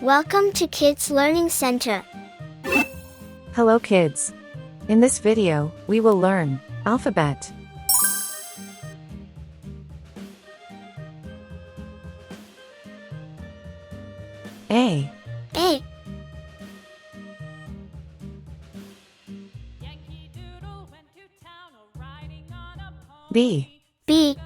Welcome to Kids Learning Center. Hello kids. In this video, we will learn alphabet. A. A. B. B.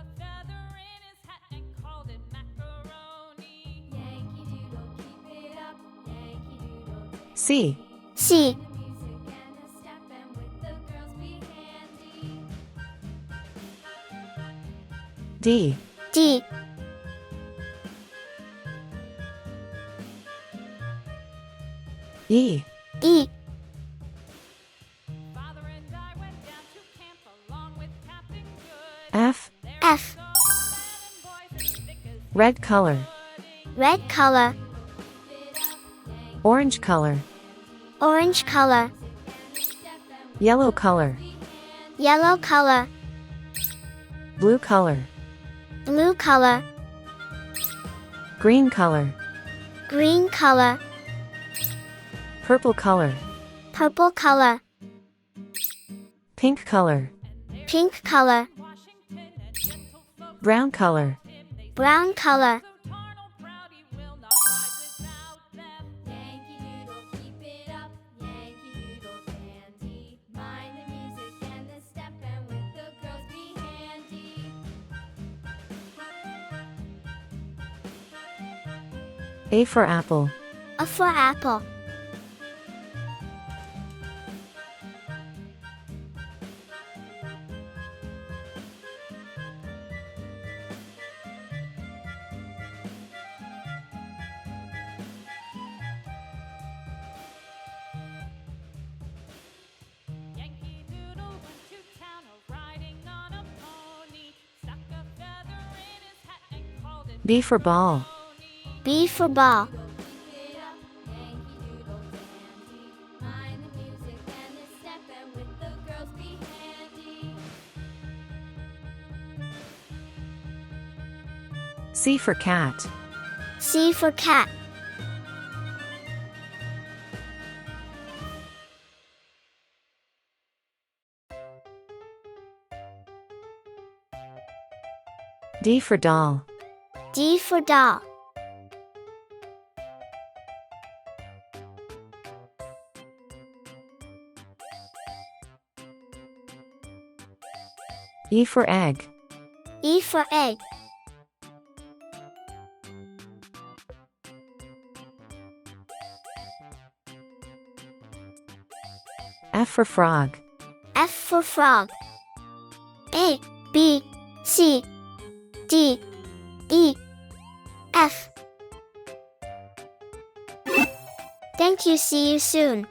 C. C. D. D. E. E. F. F. Red color. Red color. Orange color. Orange color. Yellow color. Yellow color. Blue color. Blue color. Green color. Green color. Purple color. Purple color. Pink color. Pink color. Brown color. Brown color. A for apple. A for apple. B for ball. B for ball. C for cat. C for cat. D for doll. D for doll. E for egg. E for egg. F for frog. F for frog. A, B, C, D, E, F. Thank you. See you soon.